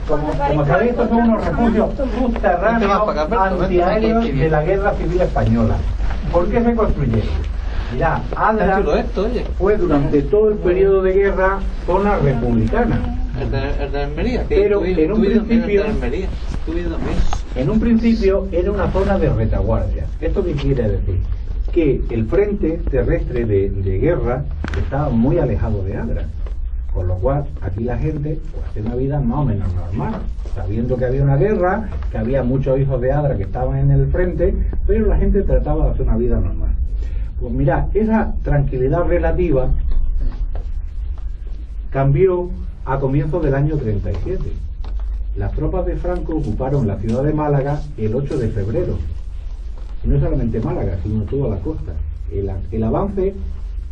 Como sabéis, estos son unos refugios subterráneos antiaéreos de la Guerra Civil Española. ¿Por qué se construyeron? Mirá, Adra fue durante todo el periodo de guerra zona republicana. El de Almería. Pero en un principio era una zona de retaguardia. ¿Esto qué quiere decir? Que el frente terrestre de guerra estaba muy alejado de Adra. Con lo cual, aquí la gente pues, hace una vida más o menos normal, sabiendo que había una guerra, que había muchos hijos de Adra que estaban en el frente, pero la gente trataba de hacer una vida normal. Pues mirad, esa tranquilidad relativa cambió a comienzos del año 37. Las tropas de Franco ocuparon la ciudad de Málaga el 8 de febrero. Y no solamente Málaga, sino toda la costa. El avance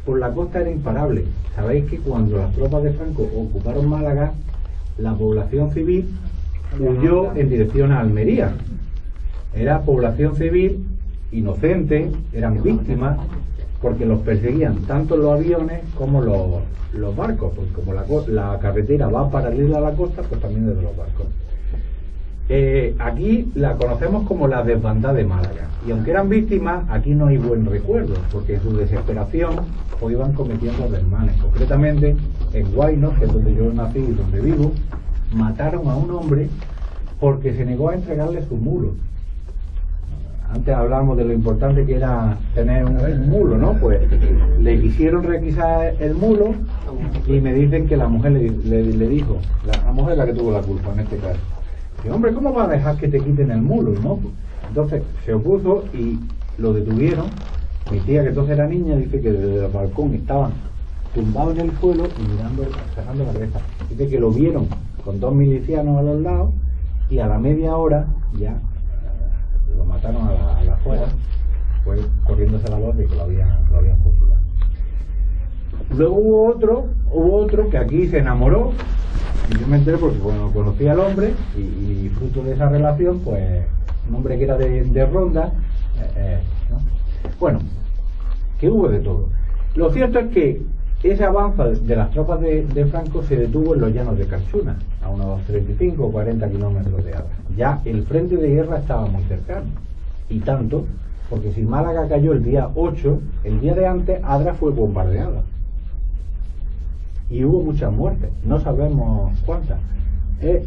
por la costa era imparable. Sabéis que cuando las tropas de Franco ocuparon Málaga, la población civil huyó en dirección a Almería. Era población civil inocente, eran víctimas, porque los perseguían tanto los aviones como los barcos, porque como la carretera va paralela a la costa, pues también desde los barcos. Aquí la conocemos como la desbandada de Málaga, y aunque eran víctimas, aquí no hay buen recuerdo, porque en su desesperación pues iban cometiendo desmanes. Concretamente en Guaynos, que es donde yo nací y donde vivo, mataron a un hombre porque se negó a entregarle su mulo. Antes hablábamos de lo importante que era tener un mulo, ¿no? Pues le quisieron requisar el mulo y me dicen que la mujer le dijo, la mujer es la que tuvo la culpa en este caso, que hombre, ¿cómo vas a dejar que te quiten el mulo? ¿No? Entonces se opuso y lo detuvieron. Mi tía, que entonces era niña, dice que desde el balcón estaban tumbados en el suelo y mirando, cerrando la cabeza. Dice que lo vieron con dos milicianos a los lados y a la media hora ya lo mataron a la afuera, fue corriéndose la voz de que lo habían fusilado. Luego hubo otro que aquí se enamoró, y yo me enteré porque bueno, conocí al hombre y fruto de esa relación, pues un hombre que era de Ronda, ¿no? Bueno, que hubo de todo. Lo cierto es que ese avance de las tropas de Franco se detuvo en los llanos de Carchuna, a unos 35 o 40 kilómetros de Adra. Ya el frente de guerra estaba muy cercano, y tanto, porque si Málaga cayó el día 8, el día de antes Adra fue bombardeada. Y hubo muchas muertes, no sabemos cuántas.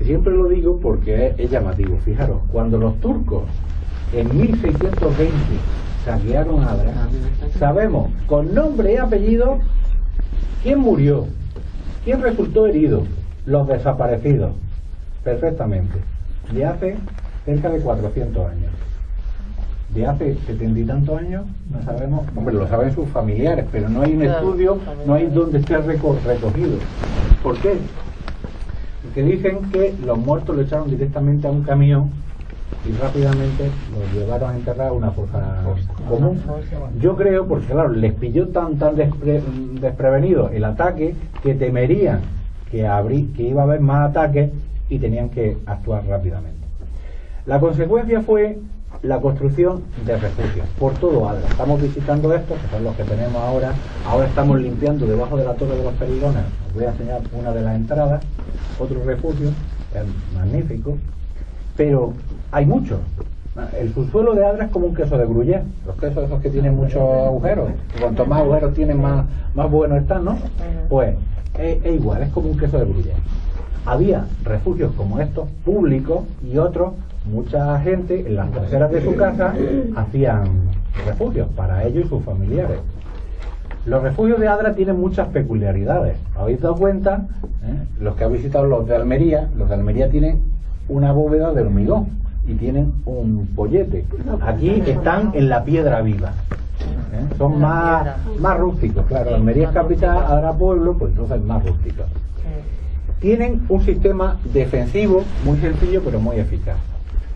Siempre lo digo porque es llamativo. Fijaros, cuando los turcos en 1620 saquearon Adra, sabemos con nombre y apellido quién murió, quién resultó herido, los desaparecidos, perfectamente, de hace cerca de 400 años. De hace 70 y tantos años no sabemos, hombre, lo saben sus familiares, pero no hay un estudio, no hay donde esté recogido. ¿Por qué? Porque dicen que los muertos lo echaron directamente a un camión y rápidamente los llevaron a enterrar a una fosa común. Yo creo, porque claro, les pilló tan desprevenido el ataque que temerían que iba a haber más ataques y tenían que actuar rápidamente. La consecuencia fue la construcción de refugios por todo Adra. Estamos visitando estos, que son los que tenemos ahora. Ahora estamos limpiando debajo de la Torre de los Perigones. Os voy a enseñar una de las entradas, otro refugio, es magnífico, pero hay muchos. El subsuelo de Adra es como un queso de Gruyère, los quesos esos que tienen muchos agujeros, cuanto más agujeros tienen más buenos están, ¿no? Pues es igual, es como un queso de Gruyère. Había refugios como estos, públicos, y otros, mucha gente en las traseras de su casa hacían refugios para ellos y sus familiares. Los refugios de Adra tienen muchas peculiaridades. ¿Habéis dado cuenta? Los que habéis visitado los de Almería tienen una bóveda de hormigón y tienen un pollete. Aquí están en la piedra viva. Son más rústicos, claro. Almería es capital, Adra pueblo, pues entonces más rústicos. Tienen un sistema defensivo muy sencillo pero muy eficaz.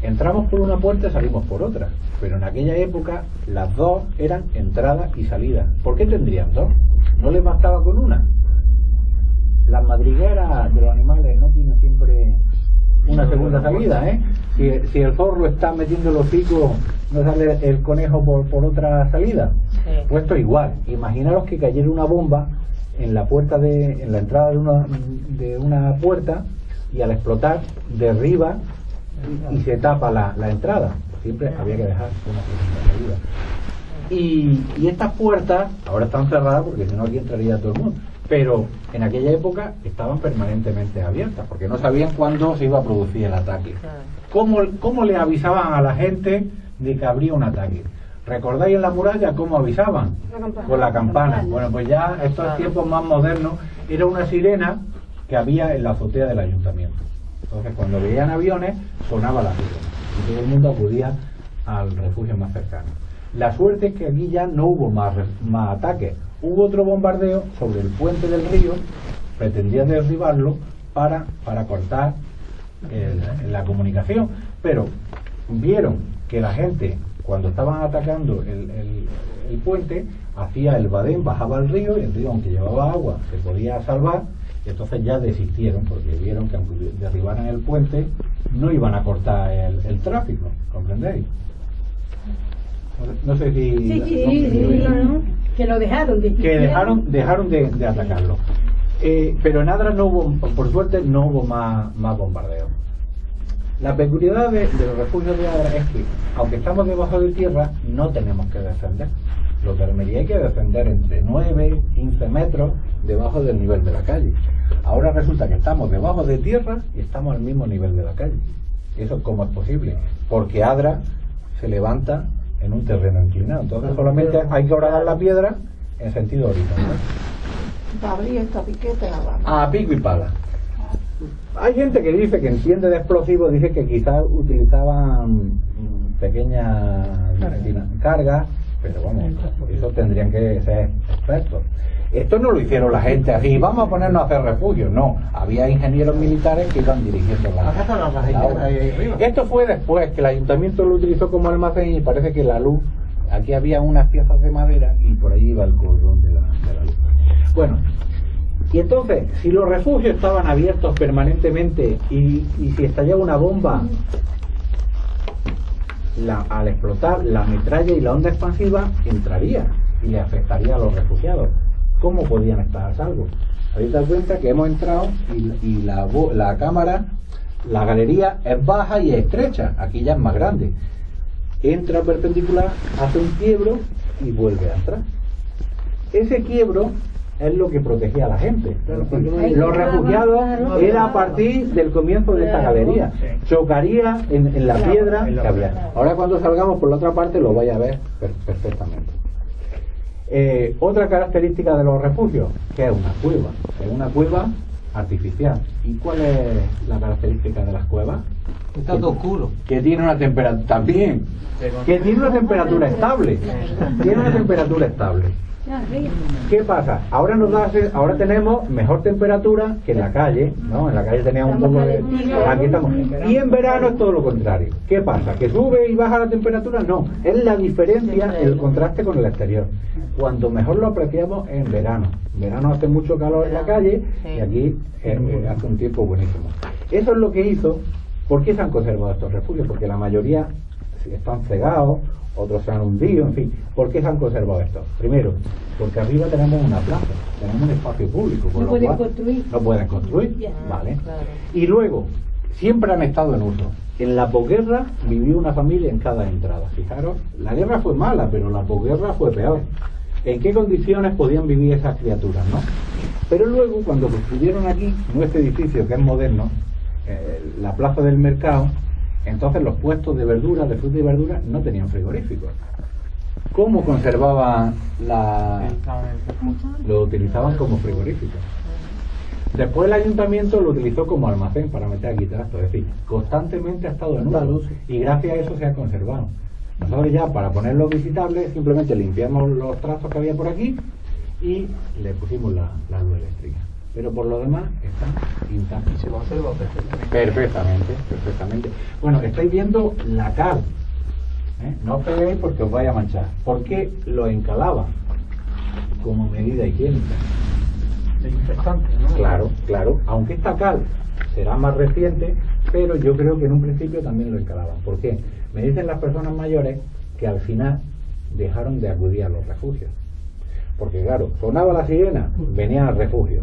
Entramos por una puerta y salimos por otra, pero en aquella época las dos eran entrada y salida. ¿Por qué tendrían dos? ¿No les bastaba con una? Las madrigueras de los animales no tienen siempre una segunda salida, ¿eh? Si el zorro está metiendo el hocico, ¿no sale el conejo por otra salida? Sí. Pues esto igual. Imaginaros que cayera una bomba en la puerta en la entrada de una puerta y al explotar derriba y se tapa la entrada. Siempre había que dejar una puerta de salida. Y estas puertas ahora están cerradas porque si no aquí entraría todo el mundo, pero en aquella época estaban permanentemente abiertas porque no sabían cuándo se iba a producir el ataque. ¿Cómo le avisaban a la gente de que habría un ataque? ¿Recordáis en la muralla cómo avisaban? Con la campana. Bueno, pues ya estos tiempos más modernos era una sirena que había en la azotea del ayuntamiento. Entonces cuando veían aviones sonaba la sirena y todo el mundo acudía al refugio más cercano. La suerte es que aquí ya no hubo más ataques. Hubo otro bombardeo sobre el puente del río, pretendían derribarlo para cortar la comunicación, pero vieron que la gente, cuando estaban atacando el puente, hacía el badén, bajaba al río, y el río, aunque llevaba agua, se podía salvar, y entonces ya desistieron, porque vieron que aunque derribaran el puente, no iban a cortar el tráfico, ¿comprendéis? No sé si... Sí, que lo dejaron de... Que dejaron de atacarlo. Pero en Adra no hubo, por suerte, no hubo más bombardeos. La peculiaridad de los refugios de Adra es que, aunque estamos debajo de tierra, no tenemos que descender. Los de Almería hay que descender entre 9 y 15 metros debajo del nivel de la calle. Ahora resulta que estamos debajo de tierra y estamos al mismo nivel de la calle. ¿Eso cómo es posible? Porque Adra se levanta en un terreno inclinado. Entonces solamente hay que horadar la piedra en sentido horizontal. A pico y pala. Hay gente que dice que entiende de explosivos, dice que quizás utilizaban pequeñas cargas, pero vamos, eso tendrían que ser expertos. Esto no lo hicieron la gente así, vamos a ponernos a hacer refugios, no, había ingenieros militares que iban dirigiendo la obra. Esto fue después que el ayuntamiento lo utilizó como almacén y parece que la luz, aquí había unas piezas de madera y por ahí iba el cordón de la luz. Bueno, y entonces, si los refugios estaban abiertos permanentemente y si estallaba una bomba, al explotar la metralla y la onda expansiva entraría y le afectaría a los refugiados. ¿Cómo podían estar a salvo? Habéis dado cuenta que hemos entrado y la cámara, la galería es baja y es estrecha, aquí ya es más grande. Entra perpendicular, hace un quiebro y vuelve a entrar. Ese quiebro es lo que protegía a la gente. Los refugiados era a partir del comienzo de esta galería. Chocaría en la piedra que había. Ahora cuando salgamos por la otra parte lo vais a ver perfectamente. Otra característica de los refugios, que es una cueva. Es una cueva artificial. ¿Y cuál es la característica de las cuevas? Está todo oscuro. Que tiene una temperatura también. Que tiene una temperatura estable. Tiene una temperatura estable. ¿Qué pasa? Ahora tenemos mejor temperatura que en la calle, ¿no? En la calle teníamos un poco de... Aquí estamos. Y en verano es todo lo contrario. ¿Qué pasa? ¿Que sube y baja la temperatura? No. Es la diferencia, el contraste con el exterior. Cuanto mejor lo apreciamos en verano. En verano hace mucho calor en la calle y aquí hace un tiempo buenísimo. Eso es lo que hizo. ¿Por qué se han conservado estos refugios? Porque la mayoría están cegados, otros se han hundido, en fin. ¿Por qué se han conservado estos? Primero, porque arriba tenemos una plaza, tenemos un espacio público, no pueden construir. No pueden construir, ¿vale? Y luego, siempre han estado en uso. En la posguerra vivió una familia en cada entrada. Fijaros, la guerra fue mala, pero la posguerra fue peor. ¿En qué condiciones podían vivir esas criaturas, no? Pero luego, cuando construyeron aquí nuestro edificio, que es moderno, la plaza del mercado, entonces los puestos de verduras, de fruta y verduras, no tenían frigoríficos. ¿Cómo conservaban lo utilizaban como frigorífico? Después el ayuntamiento lo utilizó como almacén para meter aquí trastos, es decir, constantemente ha estado en uso y gracias a eso se ha conservado. Nosotros ya para ponerlos visitables simplemente limpiamos los trastos que había por aquí y le pusimos la luz eléctrica. Pero por lo demás está intacto. Y se conserva perfectamente. Perfectamente. Bueno, estáis viendo la cal. No os peguéis porque os vais a manchar. ¿Por qué lo encalaban? Como medida higiénica. Desinfectante, ¿no? Claro. Aunque esta cal será más reciente, pero yo creo que en un principio también lo encalaban. ¿Por qué? Me dicen las personas mayores que al final dejaron de acudir a los refugios. Porque claro, sonaba la sirena, venían al refugio.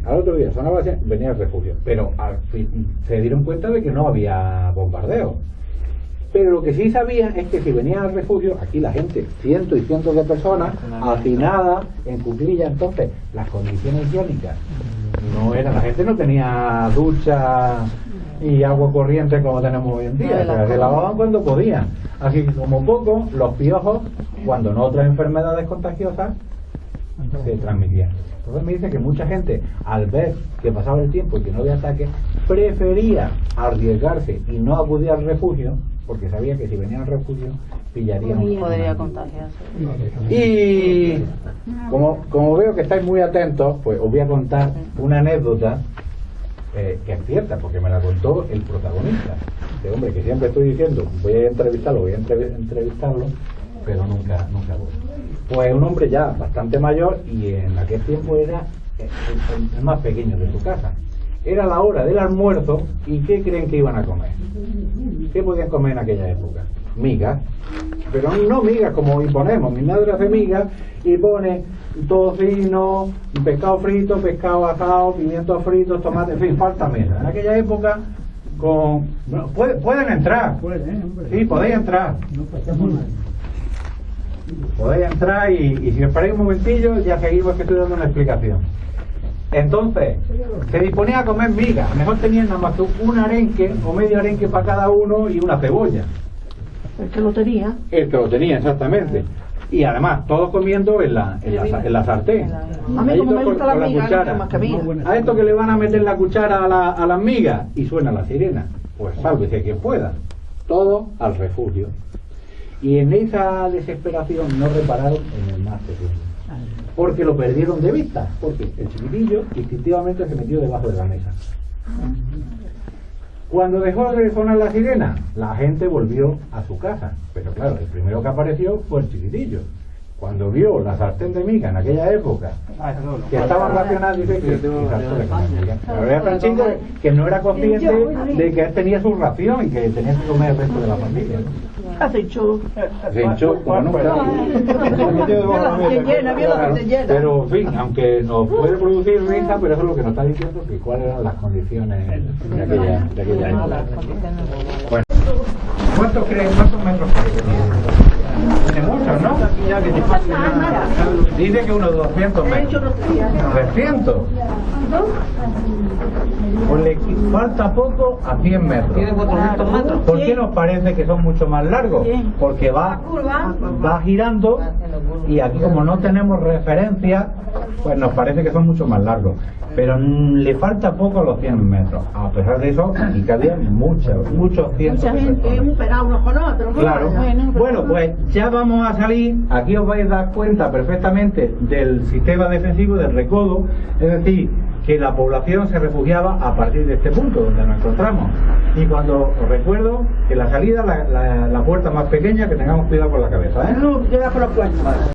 Al otro día sonaba así, venía el refugio. Pero al fin se dieron cuenta de que no había bombardeo. Pero lo que sí sabían es que si venían al refugio, aquí la gente, cientos y cientos de personas, hacinadas, en cuclillas, entonces las condiciones higiénicas no eran, la gente no tenía ducha y agua corriente como tenemos hoy en día, o sea, se lavaban cuando podían. Así que como poco, los piojos, cuando no otras enfermedades contagiosas, se transmitían. Entonces me dice que mucha gente, al ver que pasaba el tiempo y que no había ataques, prefería arriesgarse y no acudir al refugio, porque sabía que si venía al refugio pillarían. Podría contagiarse. Y como veo que estáis muy atentos, pues os voy a contar una anécdota que es cierta, porque me la contó el protagonista. Este hombre que siempre estoy diciendo, voy a entrevistarlo, pero nunca voy. Pues un hombre ya bastante mayor y en aquel tiempo era el más pequeño de su casa. Era la hora del almuerzo y ¿qué creen que iban a comer? ¿Qué podían comer en aquella época? Migas. Pero no migas como imponemos. Mi madre hace migas y pone tocino, pescado frito, pescado asado, pimientos fritos, tomate, en fin, falta mesa. En aquella época con... Bueno, pueden entrar. Sí, podéis entrar. No pasamos nada. Podéis entrar y si esperáis un momentillo ya seguimos, que estoy dando una explicación. Entonces, se disponía a comer migas. Mejor tenían nada más que un arenque o medio arenque para cada uno y una cebolla. El que lo tenía. El que lo tenía, exactamente. Y además, todos comiendo en la sartén. A mí como me gusta la miga, no más que miga. A esto que le van a meter la cuchara a las migas y suena la sirena. Pues sálvese quien pueda. Todo al refugio. Y en esa desesperación no repararon en el más pequeño, porque lo perdieron de vista, porque el chiquitillo instintivamente se metió debajo de la mesa. Cuando dejó de sonar la sirena, la gente volvió a su casa, pero claro, el primero que apareció fue el chiquitillo. Cuando vio la sartén de miga en aquella época, que estaba racionada, dice que saltó de comer miga. Pero era tan chico que no era consciente de que él tenía su ración y que tenía que comer el resto de la familia. Se hinchó. Se hinchó como nunca. Pero en fin, aunque nos puede producir risa, pero eso es lo que nos está diciendo, que cuáles eran las condiciones de aquella época. Bueno, ¿cuántos metros creen que tiene? Tiene muchos, ¿no? Dice que unos 200 metros. 300. Pues le falta poco a 100 metros. Tiene 400 metros. ¿Por qué nos parece que son mucho más largos? Porque va girando y aquí como no tenemos referencia, pues nos parece que son mucho más largos. Pero le falta poco a los 100 metros. A pesar de eso, y que había muchos cientos. Mucha gente, un pegado unos con otros. Claro. Bueno, pues ya vamos a salir. Aquí os vais a dar cuenta perfectamente del sistema defensivo del recodo, es decir, que la población se refugiaba a partir de este punto donde nos encontramos. Y cuando os recuerdo que la salida, la puerta más pequeña, que tengamos cuidado con la cabeza, ¿eh? No, queda por los cuernos.